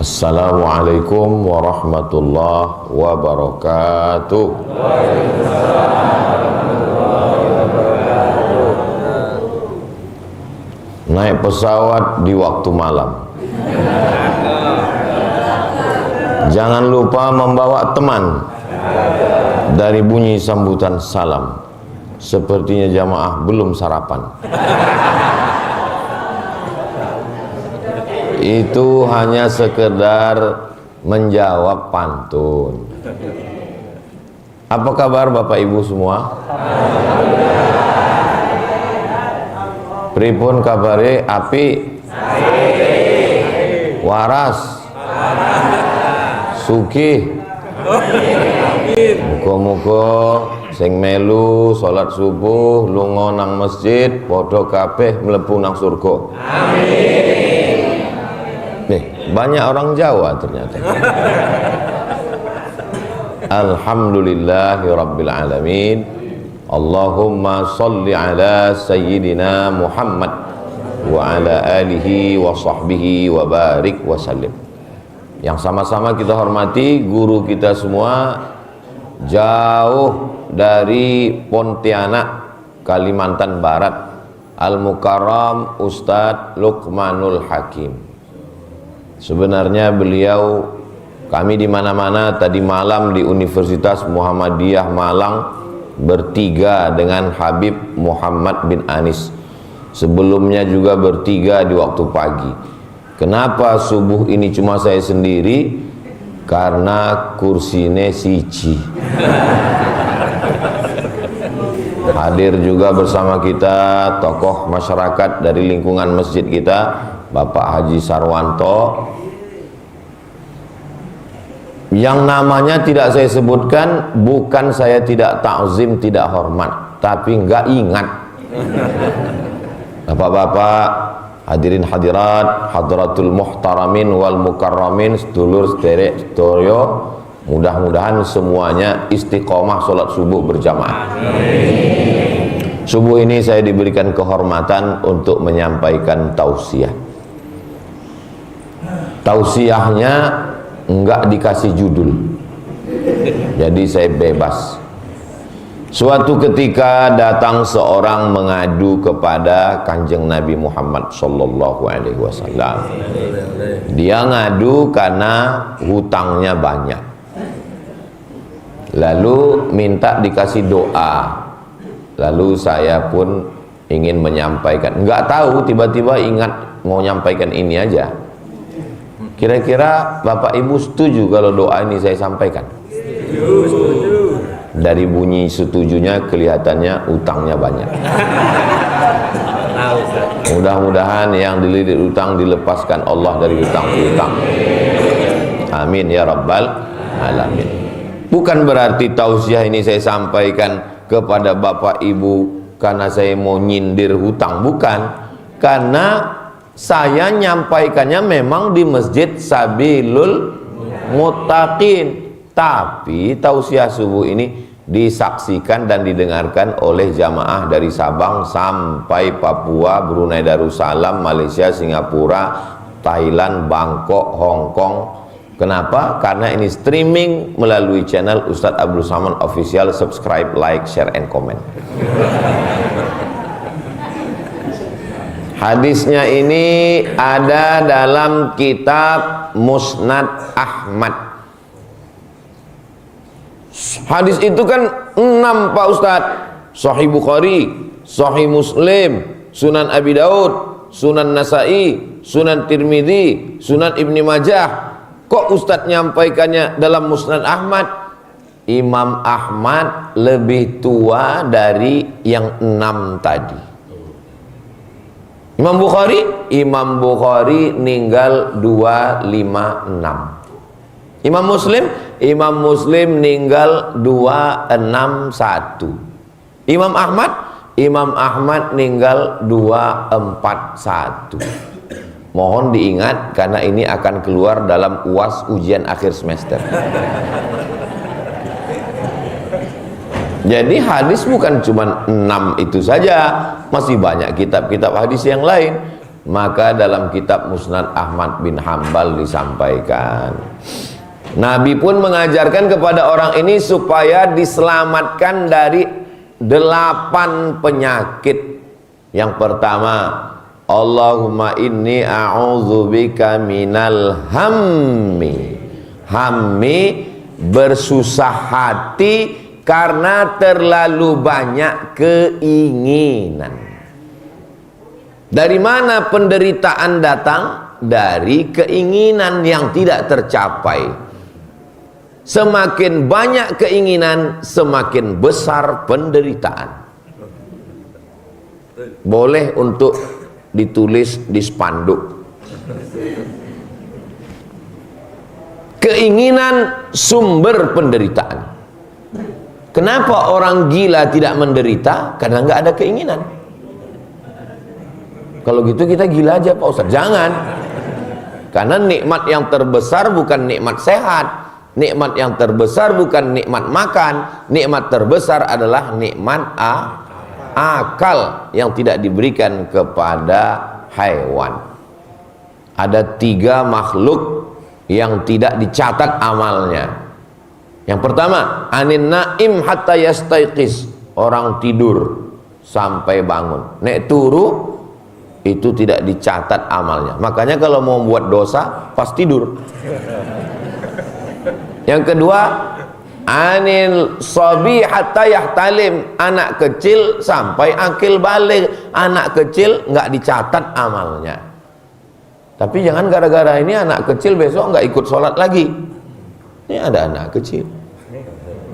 Assalamualaikum warahmatullahi wabarakatuh. Naik pesawat di waktu malam. Jangan lupa membawa teman. Dari bunyi sambutan salam, sepertinya jamaah belum sarapan. Itu hanya sekedar menjawab pantun. Apa kabar Bapak Ibu semua? Pripun kabare? Api? Waras? Sugih? Muga-muga sing melu salat subuh lunga nang masjid padha kabeh mlebu nang surga. Amin. Nih, banyak orang Jawa ternyata. Alhamdulillahi rabbil alamin. Allahumma salli ala sayyidina Muhammad wa ala alihi wa sahbihi wa barik wa sallim. Yang sama-sama kita hormati guru kita semua, jauh dari Pontianak, Kalimantan Barat, Al-Mukarram Ustadz Luqmanul Hakim. Sebenarnya beliau, kami di mana-mana, tadi malam di Universitas Muhammadiyah Malang bertiga dengan Habib Muhammad bin Anis. Sebelumnya juga bertiga di waktu pagi. Kenapa subuh ini cuma saya sendiri? Karena kursinya siji. Hadir juga bersama kita tokoh masyarakat dari lingkungan masjid kita, Bapak Haji Sarwanto, yang namanya tidak saya sebutkan, bukan saya tidak takzim, tidak hormat, tapi enggak ingat. Bapak-bapak, hadirin hadirat, hadratul muhtaramin wal mukarramin, sedulur sederek sedaya, mudah-mudahan semuanya istiqomah sholat subuh berjamaah. Subuh ini saya diberikan kehormatan untuk menyampaikan tausiah. Tausiahnya enggak dikasih judul, jadi saya bebas. Suatu ketika datang seorang mengadu kepada Kanjeng Nabi Muhammad sallallahu alaihi wasallam. Dia ngadu karena hutangnya banyak, lalu minta dikasih doa. Lalu saya pun ingin menyampaikan, enggak tahu, tiba-tiba ingat mau nyampaikan ini aja. Kira-kira Bapak Ibu setuju kalau doa ini saya sampaikan? Setuju. Dari bunyi setujunya kelihatannya utangnya banyak. Mudah-mudahan yang dililit utang dilepaskan Allah dari utang-utang. Amin ya rabbal alamin. Bukan berarti tausiah ini saya sampaikan kepada Bapak Ibu karena saya mau nyindir hutang, bukan. Karena saya nyampaikannya memang di Masjid Sabilul Muttaqin, tapi tausiah subuh ini disaksikan dan didengarkan oleh jamaah dari Sabang sampai Papua, Brunei Darussalam, Malaysia, Singapura, Thailand, Bangkok, Hong Kong. Kenapa? Karena ini streaming melalui channel Ustadz Abdul Somad Official. Subscribe, like, share, and comment. Hadisnya ini ada dalam kitab Musnad Ahmad. Hadis itu kan 6 Pak Ustadz. Sahih Bukhari, Sahih Muslim, Sunan Abi Daud, Sunan Nasai, Sunan Tirmidzi, Sunan Ibni Majah. Kok Ustadz nyampaikannya dalam Musnad Ahmad? Imam Ahmad lebih tua dari yang 6 tadi. Imam Bukhari ninggal 256. Imam Muslim ninggal 261. Imam Ahmad ninggal 241. Mohon diingat karena ini akan keluar dalam UAS ujian akhir semester. Jadi hadis bukan cuma 6 itu saja, masih banyak kitab-kitab hadis yang lain. Maka dalam kitab Musnad Ahmad bin Hambal disampaikan, Nabi pun mengajarkan kepada orang ini supaya diselamatkan dari 8 penyakit. Yang pertama, Allahumma inni a'udzubika minal hammi. Hammi, bersusah hati karena terlalu banyak keinginan. Dari mana penderitaan datang? Dari keinginan yang tidak tercapai. Semakin banyak keinginan, semakin besar penderitaan. Boleh untuk ditulis di spanduk. Keinginan sumber penderitaan. Kenapa orang gila tidak menderita? Karena nggak ada keinginan. Kalau gitu kita gila aja Pak Ustaz. Jangan. Karena nikmat yang terbesar bukan nikmat sehat. Nikmat yang terbesar bukan nikmat makan. Nikmat terbesar adalah nikmat akal yang tidak diberikan kepada hewan. Ada 3 makhluk yang tidak dicatat amalnya. Yang pertama, anin naim hatta yastaiqis, orang tidur sampai bangun. Nek turu itu tidak dicatat amalnya. Makanya kalau mau buat dosa pas tidur. Yang kedua, anil sabi hatta yahtalim, anak kecil sampai akil balik. Anak kecil nggak dicatat amalnya. Tapi jangan gara-gara ini anak kecil besok nggak ikut sholat lagi. Ini ada anak kecil,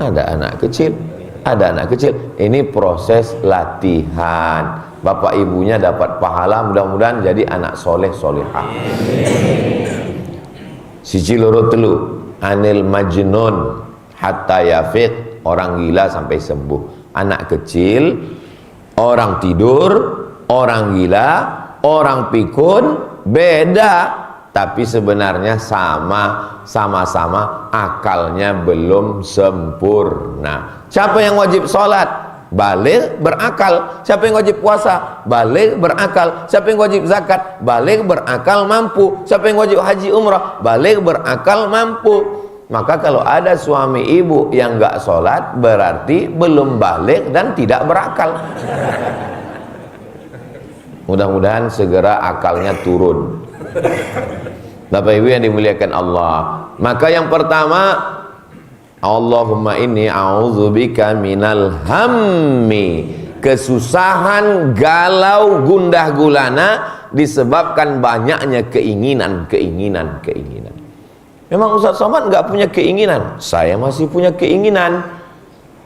ada anak kecil, ada anak kecil. Ini proses latihan. Bapak ibunya dapat pahala, mudah-mudahan jadi anak soleh solehah. Siji loro telu, anil majnun hatta yafiq, orang gila sampai sembuh. Anak kecil, orang tidur, orang gila, orang pikun, beda, tapi sebenarnya sama-sama akalnya belum sempurna. Siapa yang wajib sholat? Baligh, berakal. Siapa yang wajib puasa? Baligh, berakal. Siapa yang wajib zakat? Baligh, berakal, mampu. Siapa yang wajib haji umrah? Baligh, berakal, mampu. Maka kalau ada suami ibu yang nggak sholat, berarti belum baligh dan tidak berakal. Mudah-mudahan segera akalnya turun. Bapak ibu yang dimuliakan Allah, maka yang pertama, Allahumma inni a'udzubika minal hammi, kesusahan, galau, gundah gulana disebabkan banyaknya keinginan. Memang Ustaz Somad nggak punya keinginan? Saya masih punya keinginan.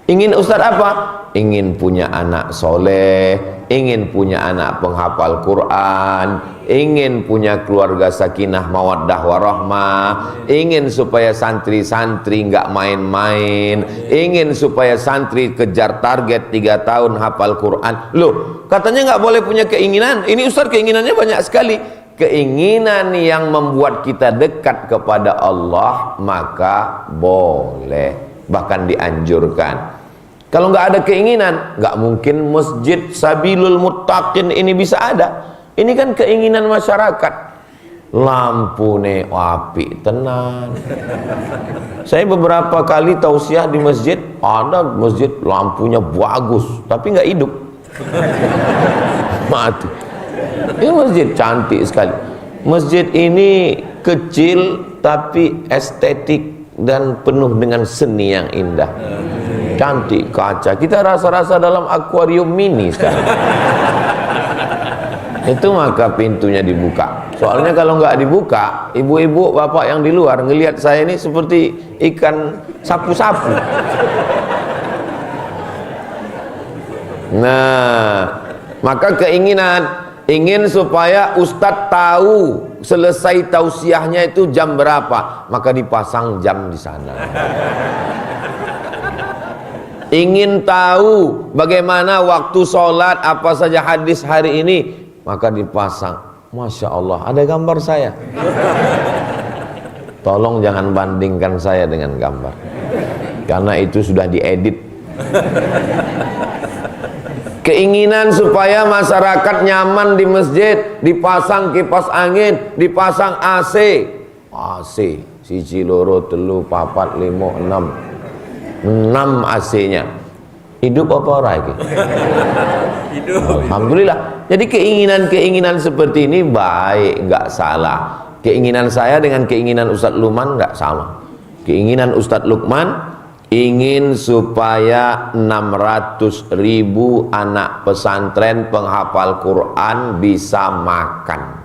Ingin Ustaz apa? Ingin punya anak soleh, ingin punya anak penghafal Quran, ingin punya keluarga sakinah mawaddah warahmah, ingin supaya santri-santri nggak main-main, ingin supaya santri kejar target 3 tahun hafal Quran. Loh, katanya nggak boleh punya keinginan. Ini Ustaz keinginannya banyak sekali. Keinginan yang membuat kita dekat kepada Allah maka boleh, bahkan dianjurkan. Kalau nggak ada keinginan, nggak mungkin masjid Sabilul Muttaqin ini bisa ada. Ini kan keinginan masyarakat. Lampu nih api tenan. Saya beberapa kali tausiah di masjid, ada masjid lampunya bagus, tapi nggak hidup. Mati. Ini masjid cantik sekali. Masjid ini kecil tapi estetik dan penuh dengan seni yang indah. Cantik kaca, kita rasa-rasa dalam akuarium mini sekarang. Itu maka pintunya dibuka. Soalnya kalau nggak dibuka, ibu-ibu bapak yang di luar ngelihat saya ini seperti ikan sapu-sapu. Nah, maka keinginan, ingin supaya ustadz tahu selesai tausiahnya itu jam berapa, maka dipasang jam di sana. Ingin tahu bagaimana waktu sholat, apa saja hadis hari ini, maka dipasang. Masya Allah, ada gambar saya. Tolong jangan bandingkan saya dengan gambar, karena itu sudah diedit. Keinginan supaya masyarakat nyaman di masjid, dipasang kipas angin, dipasang AC. AC, siji loro telu papat limo enam, 6 AC-nya. Hidup apa ora iki? Hidup. Alhamdulillah. Jadi keinginan-keinginan seperti ini baik, enggak salah. Keinginan saya dengan keinginan Ustadz Lukman enggak sama. Keinginan Ustadz Lukman ingin supaya 600.000 anak pesantren penghafal Quran bisa makan.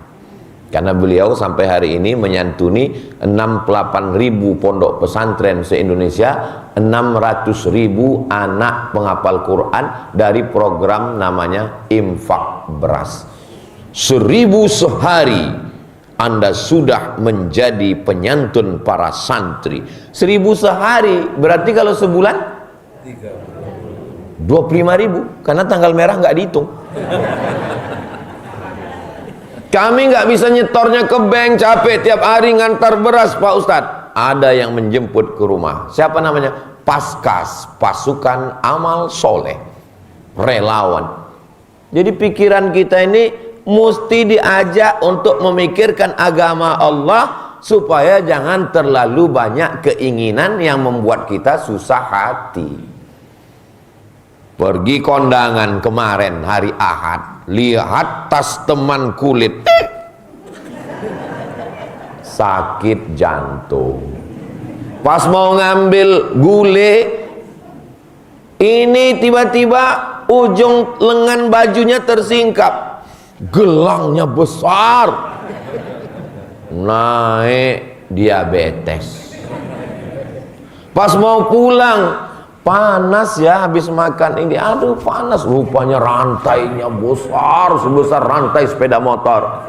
Karena beliau sampai hari ini menyantuni 68.000 pondok pesantren se-Indonesia, 600.000 anak penghafal Quran dari program namanya Infak Beras. 1.000 sehari Anda sudah menjadi penyantun para santri. 1.000 sehari berarti kalau sebulan 25.000, karena tanggal merah nggak dihitung. Kami nggak bisa nyetornya ke bank, capek tiap hari ngantar beras Pak Ustadz. Ada yang menjemput ke rumah. Siapa namanya? Paskas, Pasukan Amal Soleh, relawan. Jadi pikiran kita ini mesti diajak untuk memikirkan agama Allah, supaya jangan terlalu banyak keinginan yang membuat kita susah hati. Pergi kondangan kemarin hari Ahad, lihat tas teman kulit, sakit jantung. Pas mau ngambil gule, ini tiba-tiba ujung lengan bajunya tersingkap, gelangnya besar, naik diabetes. Pas mau pulang, panas ya habis makan ini, aduh panas, rupanya rantainya besar sebesar rantai sepeda motor,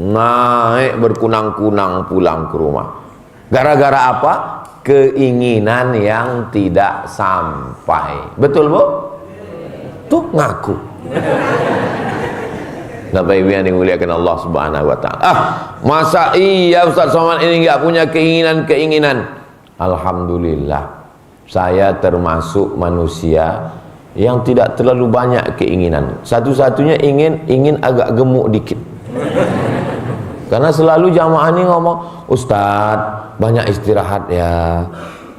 naik berkunang-kunang pulang ke rumah. Gara-gara apa? Keinginan yang tidak sampai. Betul Bu? Tuh ngaku. Bapak Ibu yang dimuliakan Allah Subhanahu wa taala. Masa iya Ustaz Somad ini nggak punya keinginan-keinginan? Alhamdulillah, saya termasuk manusia yang tidak terlalu banyak keinginan. Satu-satunya ingin agak gemuk dikit. Karena selalu jamaah ini ngomong, Ustadz banyak istirahat ya.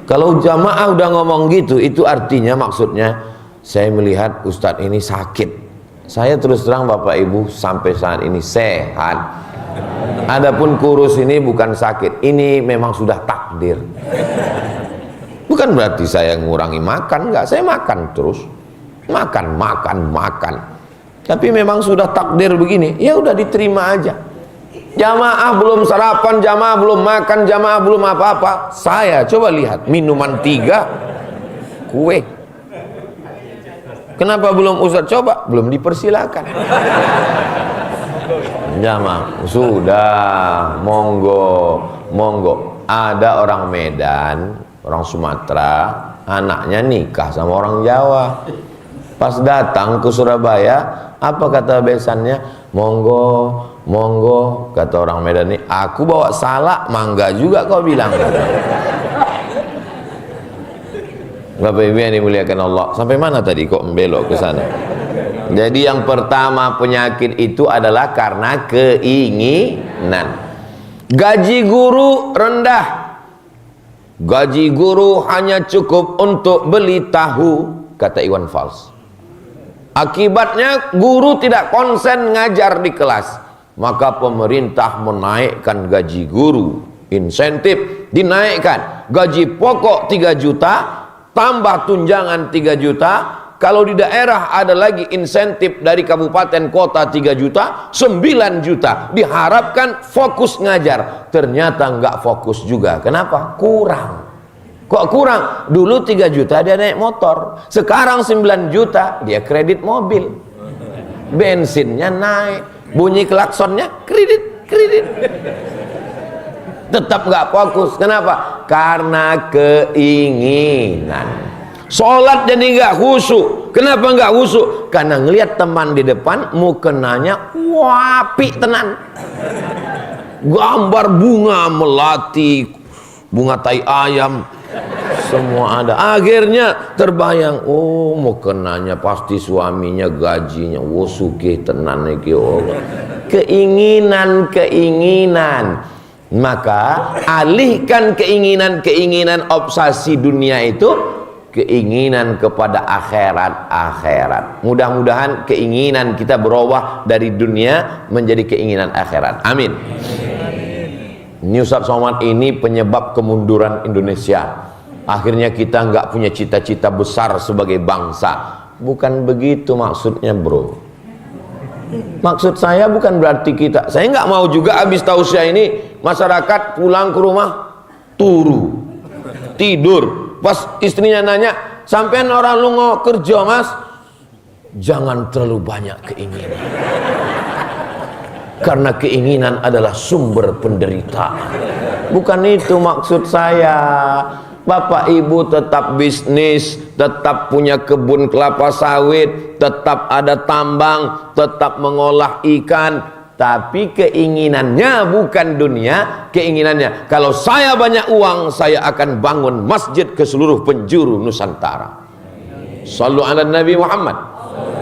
Kalau jamaah udah ngomong gitu, itu artinya maksudnya saya melihat Ustadz ini sakit. Saya terus terang Bapak Ibu sampai saat ini sehat. Adapun kurus ini bukan sakit, ini memang sudah takdir. Bukan berarti saya ngurangi makan, enggak, saya makan terus. Makan. Tapi memang sudah takdir begini, ya udah diterima aja. Jamaah belum sarapan, jamaah belum makan, jamaah belum apa-apa. Saya coba lihat, minuman 3, kue. Kenapa belum Ustaz? Coba, belum dipersilakan. Jamaah, sudah, monggo. Ada orang Medan, orang Sumatera, anaknya nikah sama orang Jawa. Pas datang ke Surabaya, apa kata besannya? Monggo, kata orang Medan ini. Aku bawa salak, mangga juga kau bilang. Bapak Ibu yang dimuliakan Allah, sampai mana tadi kok membelok ke sana? Jadi yang pertama, penyakit itu adalah karena keinginan. Gaji guru rendah. Gaji guru hanya cukup untuk beli tahu, kata Iwan Fals. Akibatnya guru tidak konsen ngajar di kelas. Maka pemerintah menaikkan gaji guru, insentif dinaikkan, gaji pokok 3 juta, tambah tunjangan 3 juta. Kalau di daerah ada lagi insentif dari kabupaten kota 3 juta, 9 juta. Diharapkan fokus ngajar, ternyata nggak fokus juga. Kenapa? Kurang. Kok kurang? Dulu 3 juta dia naik motor, sekarang 9 juta dia kredit mobil, bensinnya naik, bunyi klaksonnya kredit. Tetap nggak fokus. Kenapa? Karena keinginan. Sholat jadi nggak khusyuk. Kenapa nggak khusyuk? Karena ngelihat teman di depan mukenanya wapi tenan, gambar bunga melati, bunga tai ayam, semua ada. Akhirnya terbayang, oh mau kenanya pasti suaminya gajinya, oh sugih tenan iki, oh. Keinginan. Maka alihkan keinginan obsesi dunia itu keinginan kepada akhirat. Mudah-mudahan keinginan kita berubah dari dunia menjadi keinginan akhirat. Amin. Ini Ustaz Somad ini penyebab kemunduran Indonesia. Akhirnya kita nggak punya cita-cita besar sebagai bangsa. Bukan begitu maksudnya, bro. Maksud saya bukan berarti saya nggak mau juga habis tausiah ini masyarakat pulang ke rumah turu, tidur. Pas istrinya nanya, sampean orang lungo kerja mas? Jangan terlalu banyak keinginan, karena keinginan adalah sumber penderitaan. Bukan itu maksud saya. Bapak ibu tetap bisnis, tetap punya kebun kelapa sawit, tetap ada tambang, tetap mengolah ikan, tapi keinginannya bukan dunia. Keinginannya, kalau saya banyak uang, saya akan bangun masjid ke seluruh penjuru Nusantara. Sallu ala Nabi Muhammad.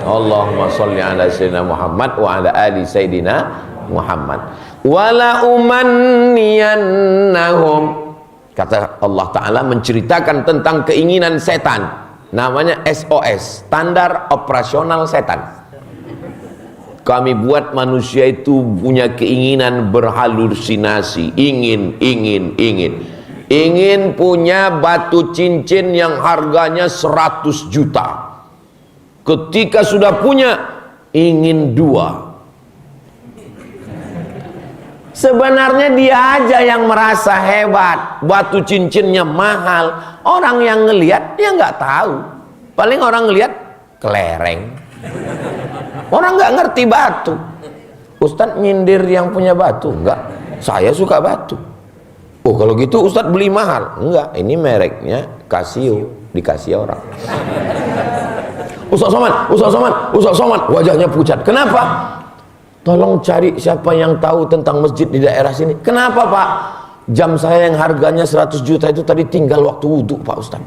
Allahumma salli ala Sayyidina Muhammad wa ala ali Sayyidina Muhammad. Wala umanniyannahum. Kata Allah Ta'ala menceritakan tentang keinginan setan. Namanya SOS, standar operasional setan. Kami buat manusia itu punya keinginan berhalusinasi. Ingin punya batu cincin yang harganya 100 juta. Ketika sudah punya, ingin 2. Sebenarnya dia aja yang merasa hebat, batu cincinnya mahal. Orang yang ngelihat dia nggak tahu. Paling orang ngelihat kelereng. Orang nggak ngerti batu. Ustadz nyindir yang punya batu? Enggak, saya suka batu. Oh kalau gitu Ustadz beli mahal? Enggak, ini mereknya Casio, dikasih orang. Ustadz Somad, wajahnya pucat. Kenapa? Tolong cari siapa yang tahu tentang masjid di daerah sini. Kenapa Pak? Jam saya yang harganya 100 juta itu tadi tinggal waktu wudhu Pak Ustaz.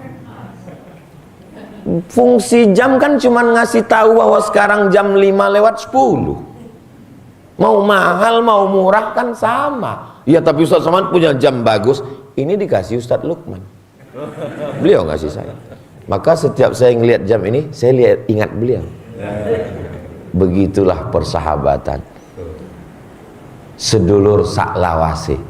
Fungsi jam kan cuma ngasih tahu bahwa sekarang jam 5:10. Mau mahal mau murah kan sama. Ya tapi Ustaz Somad punya jam bagus. Ini dikasih Ustaz Lukman. Beliau ngasih saya. Maka setiap saya ngelihat jam ini, saya ingat beliau. Begitulah persahabatan, sedulur sak lawase.